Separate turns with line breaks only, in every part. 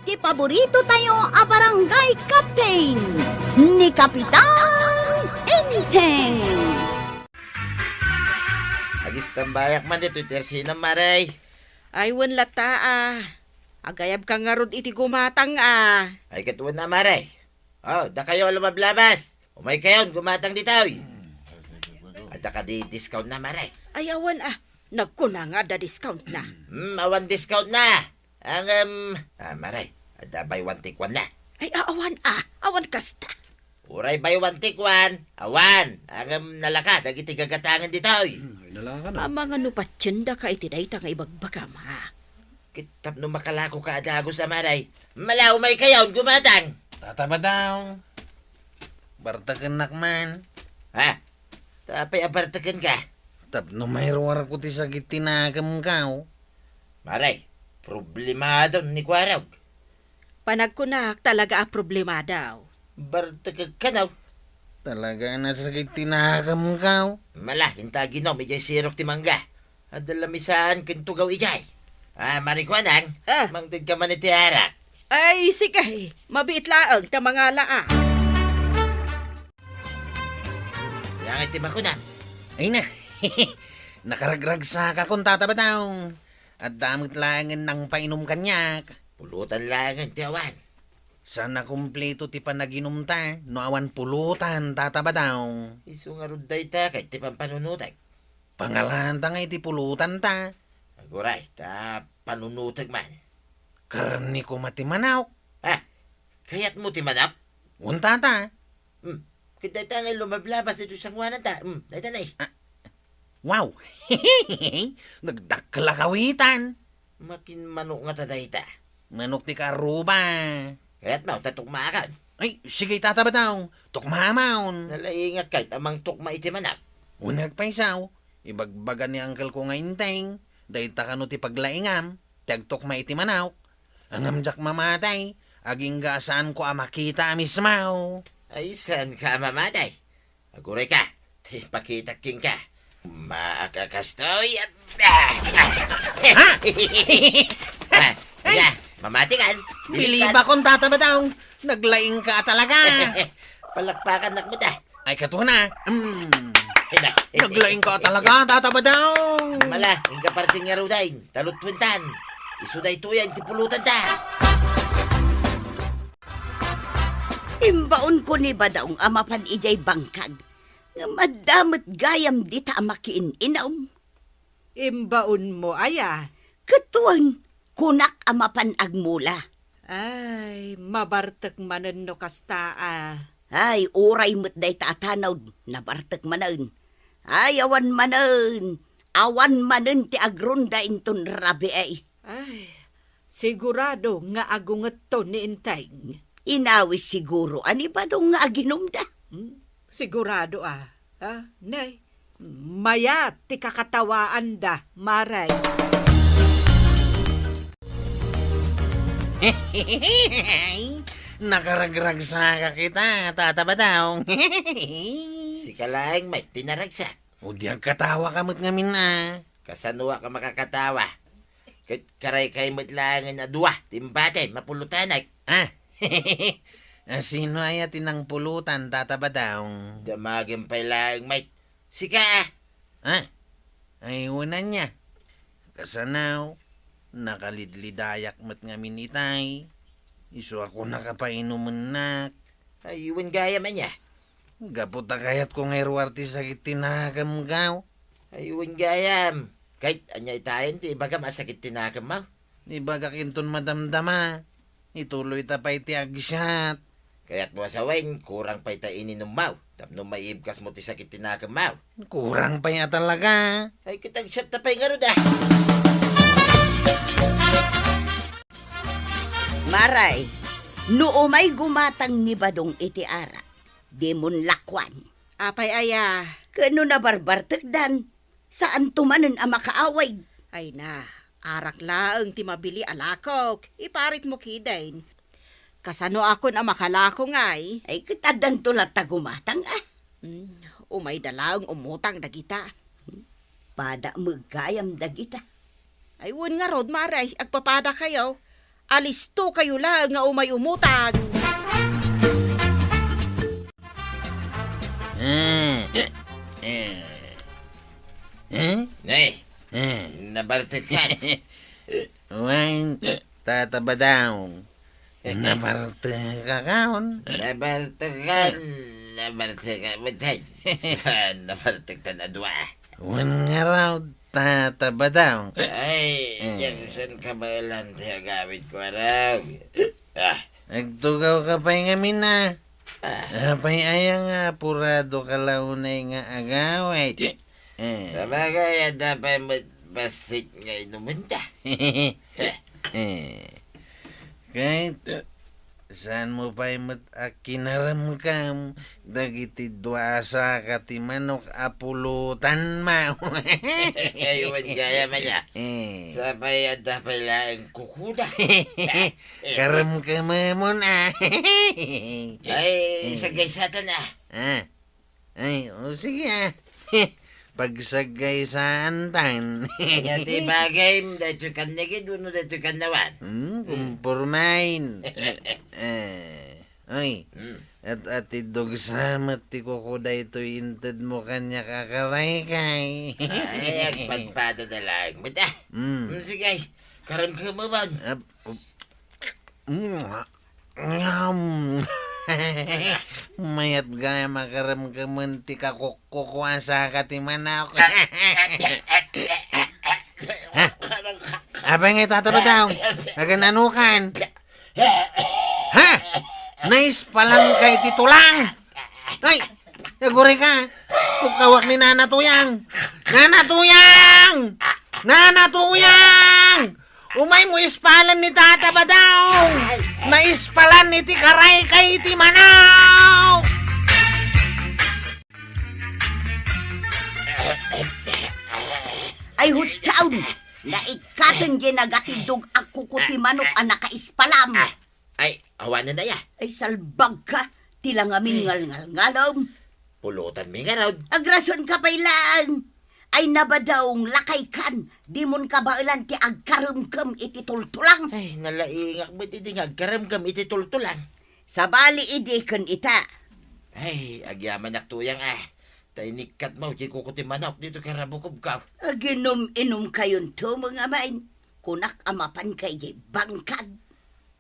ti paborito tayo a barangay captain ni Kapitan Enteng.
Agistambayak man dito tersinam maray.
Ay, wan lata agayab ka nga rod iti gumatang
Ay katuwan na maray. Oh, da kayo lumablabas. Umay kayon, gumatang ditaw. At da ka di discount na maray.
Ay, awan nagkuna nga da discount na.
Awan discount na. Ang, maray. Da buy one take one na.
Ay, awan awan kasta.
Uray buy one take one. Awan. Ang, nalaka, dagiti gagatangan ditaw.
Mga nupatsenda ka iti day nga ibagbagam
Kitap no makalako ka adago sa maray. Mala umay kayon, gumatang.
Tataba daw. Bartakan nakman.
Ha? Tapay apartakan ka.
Tapno mayroon ko ti sakit tinagam kao.
Maray, problemado ni Kwaraw.
Panagkunak talaga problema daw.
Bartakag ka na.
Talaga na sakit tinagam kao.
Mala, hintagi no, medyo sirok ti mangga. Adalamisaan kintugaw ijay. Marikwanang, mangtid ka man iti arak.
Ay, sige, mabiit laang ta mga laa.
Yang iti makunam.
Ay na. Nakaragrag sa kakon tataba daw. At damit langin ng painom kanyak.
Pulutan lang ang tiyawan.
Sana kumpleto ti panaginom ta. No awan pulutan tataba daw.
Isu nga ruday ta, kahit ti pampanunutag.
Pangalan ta nga iti pulutan ta.
Aguray, ta panunutag man.
Karni ko matimanaw.
Kaya't mo ti manap?
Unta ta.
Kita ta nga lumablabas dito sa ngwanan ta. Dahil na eh.
Wow! Nagdaklakawitan.
Makin manok nga taday ta.
Manok ti karuba.
Kaya't mau tatukmaakan.
Ay, sige tataba daw. Tukmamaon.
Nalaingat kahit amang tukma iti manap.
Unag paisaw. Ibagbagan ni uncle ko nga inteng. Dahil takano ti paglaingam. Tagtukma iti manaw. Angamjak mamatay. Aging gasaan ko makita mismaw.
Ay, saan ka mamatay? Aguray ka. Ti pakita king ka. Maakakastoy at... Ha? Mamati kan.
Biliba kong tataba daw. Naglaing ka talaga.
Palakpakan nak mo ta.
Ay, kato na. Naglaing ka talaga, tataba daw.
Mala, yung kaparting nga rudain. Talot puntan. Isuday tuyan, tipulutan ta.
Imbaon ko ni Badaong amapan ijay bangkag. Nga madamot gayam di ta amakiin inaw.
Imbaon mo,
Katuan, kunak amapan agmula.
Ay, mabartek manen no kasta
Ay, uray mo't day tatanaw, nabartek manan. Ay, awan manan. Awan manan ti agronda inton rabi ay.
Ay, sigurado nga agunget to ni Inteng.
Inawis siguro, ani ba dong nga aginom da?
Sigurado Nay, mayat ti kakatawaan da, maray.
Nakaragrag sa kita, tataba daw.
Si kalaing may tinaragsak.
O di ang katawa kamot ngamin na.
Kasanwa ka makakatawa. Kahit karay kay matlangan na duwa. Timbate, mapulutanak.
Sino ay atinang pulutan, tataba daw?
Damagin pa lang may... Sika
Ay, unan niya. Kasanaw, nakalidlidayak mat ngamin itay. Iso ako nakapainuman na.
Ayuan gaya man niya.
Gaputa kayat kong erwarte sakit tinagam gaw.
Ayuan gayam. Kahit anya itayin, ti ibaga masakit tinakam mo.
Ibaga kinton madamdama. Ituloy tapay ti agisyat.
Kaya't mo asawain, kurang pa ita ininom mo. Tapno maibkas mo ti sakit tinakam mo.
Kurang pa niya talaga.
Ay kitang shot tapay nga rin
Maray, noomay gumatang ni Badong iti ara. Di mon lakwan.
Apay
Kano na barbartagdan? Saan tumanan ang makaaway?
Ay na, arak laang ti mabili alakok. Iparit mo kidain. Kasano ako na makalako ngay?
Ay kitadan tulat ta gumatang
Umay dalaang umutang dagita.
Pada magkayam dagita.
Ay wun nga rod maray, agpapada kayo. Alisto kayo lang nga umay umutang.
Nay, nabartig ka.
Wan, tataba daw. Nabarte ka kaon.
Nabartigan. Matay. Nabartigan na dua.
Wan nga raw, tataba daw.
Ay, yung san kabalan tayo gamit ko araw.
Nagtugaw ka pa nga mina. Apay aya nga, apurado ka launay nga agaway.
Sa bagay, dapat basit nga inumunta.
Kahit saan mo pa imot akinaram kam, dagiti duasa ka ti manok apulutan ma.
Ngayon gaya man niya. Sabay, dapat lang kukuda.
Karam ka mo na.
Ay, sagay satan ah.
Ay, o sige pagsagay sa antan.
Yati bagay, dahil kan nagid, uno dahil kan nawan.
Kumpurmain. Ay, at idog samat ti kukuda ito intad mo kanya kakaray kay.
Ay, agpagpada na lang. Mata, sige, karam ka mo ba?
Mayat gaya makaram ka munti ka kukuha sa katiman ako. Abay nga tataba daw. Nagananukan. Ha? Nice palang kay titulang. Ay, naguri ka. Kukawak ni Nana Tuyang. Nana Tuyang! Nana Tuyang! Umay mo ispalan ni Tata Badaw! Naispalan ni Tikaray kay Timanaw!
Ay hustaon, naikatan ginagatidog ako ko ti manok anak kaispalam.
Ay, awanan na ya.
Ay salbag ka, tilang amin ngal-ngal-ngalam.
Pulutan mi nga raw.
Agrason ka pa ilang. Ay nabadawng lakay kan, di mon kabailan ti agkarumkam iti tultulang.
Ay, nalaingak mo iti nga garam-gam iti tultulang.
Sa bali idikon ita.
Ay, agyaman nak tuyang ah. Tainikat mo, di kukuti manok dito karabukob ka.
Aginom-inom kayon to mga main. Kunak amapan kay bangkag.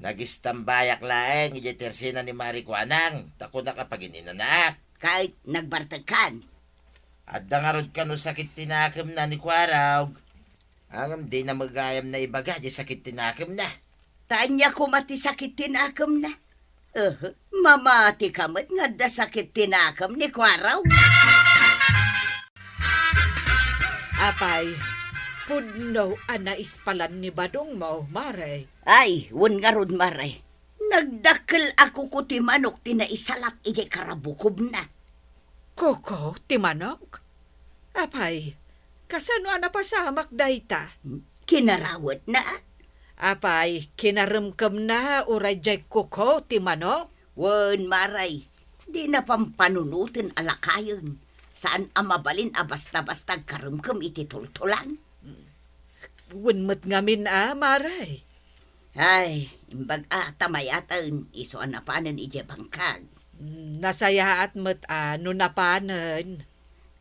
Nagistambayak laeng, iti tersina ni Mari Kuanang. Tako na kapag ininanak.
Kahit nagbartakan.
At dangarod ka no sakit tinakam na ni Kwaraw. Angam di na magayam na ibaga, di sakit tinakam na.
Tanya ko mati sakit tinakam na. Mamati kamat nga da sakit tinakam ni Kwaraw.
Apay, pudno ana ispalan ni Badong mo, Mare.
Ay, wun nga rod maray. Nagdakkel ako ko ti manok tinaisalak iti karabukob na.
Koko, timanok? Apay, kasano ana pasamak dayta?
Kinarawat na.
Apay, kinaremkem na uray jay koko, timanok?
Wun maray, di na pampanunutin alakayon. Saan amabalin basta-basta karumkam iti tultulang?
Wunmet ngamin Maray.
Ay, imbag tamayatan, iso anapanan ije bangkag.
Nasaya at met ano napanan.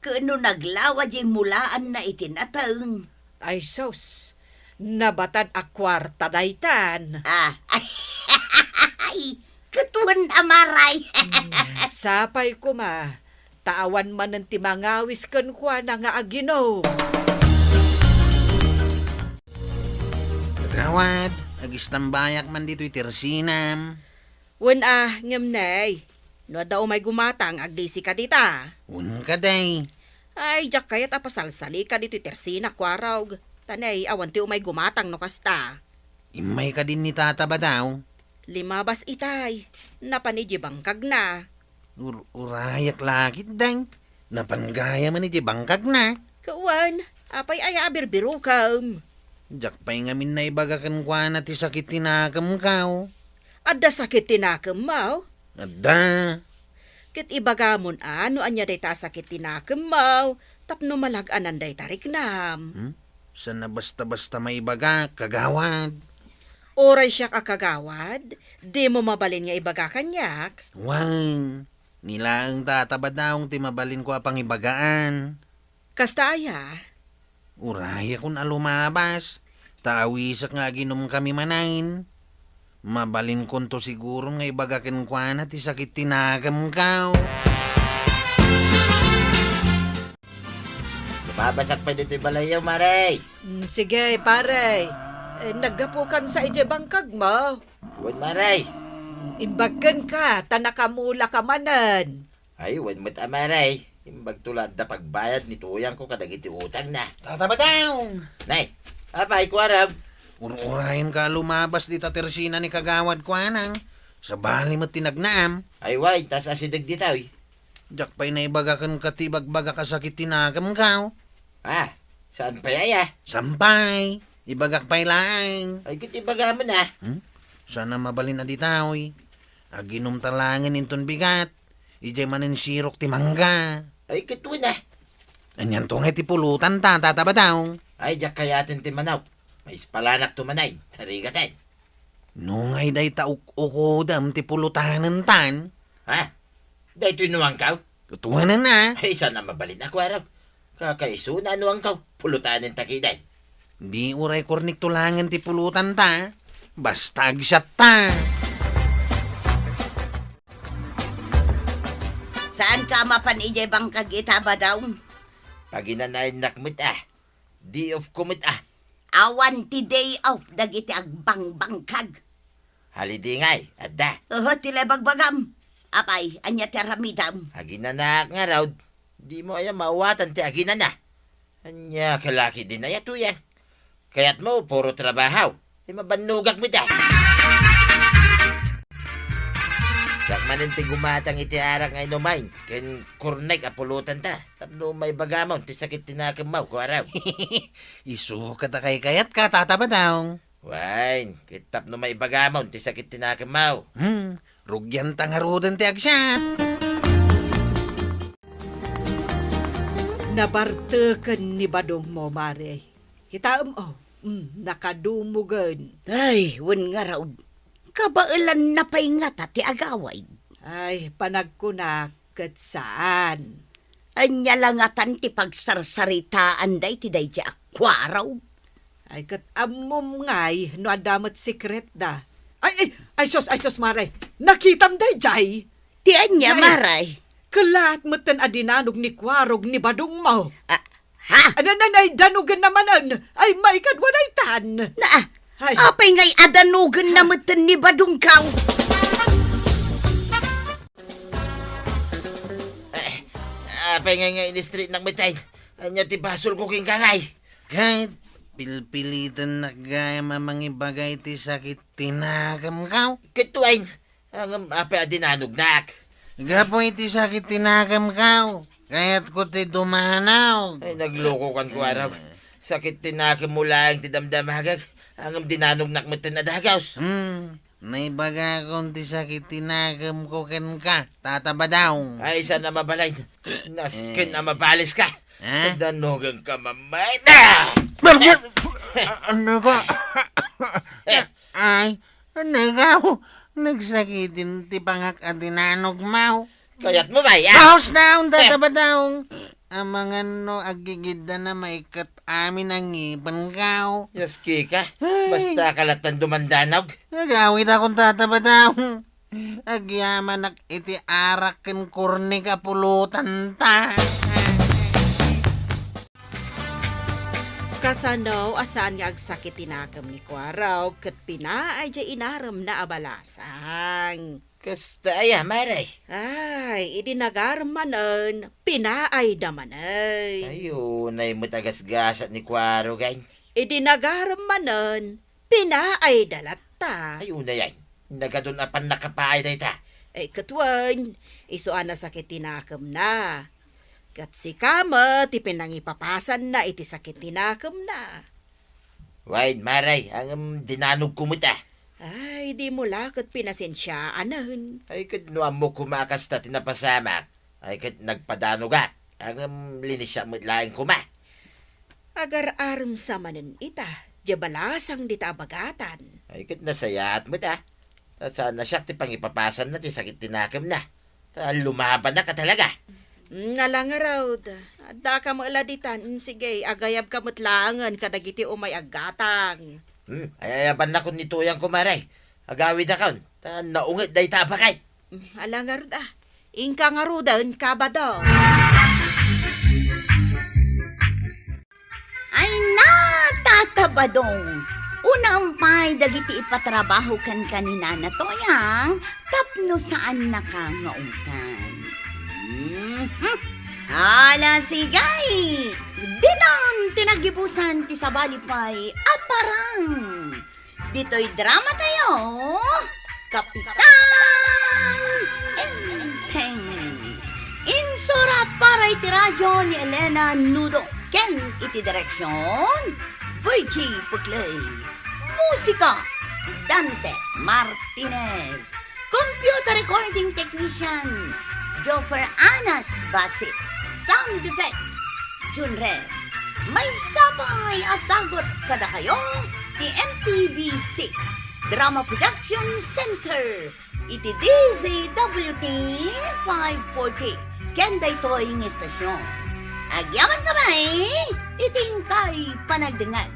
Kano naglawa di mulaan na itinatang.
Ay sos, nabatan akwarta daytan.
Ay, katuan amaray.
Sapay ko ma, tawan man ng timangawis kan kwa na nga agino.
Gawad, agistambayak man dito itirsinam.
Wen ngamnay. No daw may gumatang agdisi ka dita.
Un ka day.
Ay, jak kayat apasalsali ka dito tersina kwaraw. Tanay, awan ti umay gumatang no kasta.
Imay ka din ni Tata Badaw.
Limabas itay. Napanidji bangkag na.
Urayak lakit day. Napanggaya man iti bangkag na.
Kawan, apay ay abirbiru kam.
Jak pa'y ngamin na ibagakan kwa na ti sakit tinakam kao.
Adda sakit tinakam mo.
Adda.
Kit ibagamon ano anya day ta sakit tinakam mo. Tapno malag-anan day tarik nam.
Sana basta-basta may ibaga, kagawad.
Oray siya kakagawad, di mo mabalin nga ibaga kanyak.
Wang, nila ang tatabad daong timabalin ko apang ibagaan.
Kasta aya,
Uraya kun alumabas. Tawisak nga ginom kami manain. Mabalin kon to siguro nga ibagakin kwa na ti sakit tinagam kao.
Lumabasak pa dito yung balayaw, Maray.
Sige, pare. Naggapukan sa ije bangkag mo.
Wan, Maray.
Imbagan ka, tanakamula ka manan.
Ay, wan mo't Maray. Imbag tulad na pagbayad ni tuyang ko kadagiti utang na.
Tatabad daong.
Nay, apay ko arab.
Urayan ka lumabas di tatersina ni kagawad kwa nang. Sa bali mo tinagnaam.
Ay, why, tas asidag ditaw.
Jak pa'y naibagakan katibag-baga kasakit tinagam kao.
Ah, saan pa yaya?
Sampay. Ibagak pa'y laing.
Ay, kitibaga mo na.
Sana mabalin na ditawi. Aginom talangin inton bigat. Ijay manin sirok ti mangga.
Ay, kituwa na.
Anyan to nga ti pulutan ta, tataba daw.
Ay, jak kayatin ti manaw. May ispalanak tumanay. Tarigatan.
Nung ay day tauk-ukodam ti pulutanan tan.
Ha? Dahil tinuwang kaw?
Tuwanan na.
Ay, sana mabalin ako arab. Kakaiso na ano ang kaw. Pulutanin takiday.
Di uray kornik tulangan ti pulutan ta. Basta agsat ta.
Saan ka mapan ije bangkag itaba daw?
Paginanayin nakmit ah. Di of kumit ah.
Awan ti day off dagiti agbang bangkag.
Holiday ngay, adda.
Tila bagbagam. Apay, anya ti aramidam.
Aginanak nga raw. Di mo ay mauwatan ti aginana. Anya kalaki din na yato yan. Kaya't mo, puro trabaho. Di mabanugak mo da. Sakmanin ti gumatang iti arak nga inumain. Ken kurnek apulutan ta. Tapno may bagamon ti sakit tinakamaw ko araw.
Isu ka ta kay kayat ka, tataba daw.
Wain, kitap no may bagamon ti sakit tinakamaw.
Rugyan ta nga rodan ti agsat.
Nabartakan ni badong mo, mare. Kitaam, nakadumugan.
Ay, wen nga raw. Kabailan na pa'y nga ti agaway.
Ay, panagkunakat saan?
Anya langatan ti pagsarsaritaan day ti day ti akwaraw.
Ay, kat amom ngay, no adamat secret da. Ay, sos, mare. Nakitam day, jay.
Ti anya
Ay.
maray.
Kalat matan adinanog ni kwarog ni badong mo.
Ha?
Ananay, danugan namanan. Ay, may kadwanay tan.
Na,
Ay,
apay ngay adanugan na matan ni Badungkaw.
Apay nga in-street ng mitay. Anya ti basol ko king kangay.
Kahit pilpilitan na gaya mamangibagay ti sakit tinagam kao.
Kituwain, ang apay adinanog nak.
Gapoy ti sakit tinagam kao. Kaya't ko ti dumanaw.
Ay, naglokokan ko araw. Sakit tinakam mo lang ti damdamagag. Ang dinanog nakmatan na dagaws.
Naibaga kong ti sakit tinagam ko ken ka. Tataba daw.
Ay, sana mabalay. Naskin na mabalis ka.
Ha?
Danogan ka mamay na!
Ano ka? Ay, ano ka? Nagsakitin ti pangak at dinanog mau.
Kaya't mo ba, ya?
House down, tataba daw. Ang mga no, agigida na maikat amin ang ipan kao.
Yaski ka. Basta kalatan dumandanog.
Nagawit akong tataba daw. Agyaman ak iti arak ken kurni ka pulutan ta.
Kasano asan nga agsakit tinakam ni kwaraw ket pinaay jay inaram na abalasang.
Kasta ay, maray.
Ay, idinagarmanan, pinaay damanay.
Ayun, ay matagasgasat ni Kwaro, gany.
Idinagarmanan, pinaay dalatta.
Ayun na yan. Nagadun apan nakapay na ita.
Ay katwan, isuan na sakit tinakam na. Kat si kama, ti pinangipapasan na iti sakit tinakam na.
Wait, maray, ang dinanog kumuta.
Ay, di mo lakot pinasensyaanan.
Ay, kat nuam mo kumakas na tinapasamak. Ay, kat nagpadanog ka. Ang linisya mo laing kuma.
Agar aram sa manen ita, jabalasang dita abagatan.
Ay, kat nasayaat mo ta. Sana siya ti pangipapasan na ti sakit tinakam na. Lumaban na ka talaga.
Nalang raw. Da ka mo aladitan. Sige, agayab ka mo't langan kadagiti umay agatang.
Ayayaban na kun nituyang kumaray. Agawid na kaon. Naungit day tabakay.
Alang nga ruda. Ingka nga rudan kabado.
Ay natatabadong. Unampay dagiti ipatrabaho kan kanina na toyang tapno saan nakangautan. Ala sigay! Dinon tinagipusan ti sabalipay aparang. Dito'y drama tayo. Kapitan Enteng. Insurat para iti radyo ni Elena Nudo. Ken iti direksyon Virgie Puclay. Musika Dante Martinez. Computer recording technician Joffer Anas Basit. Sound effects Junre. May sapay asagot kada kayo ti MPBC Drama Production Center iti DZWT 540 ken daytoy nga estasyon. Agyaman kamay iting kay panagdengan.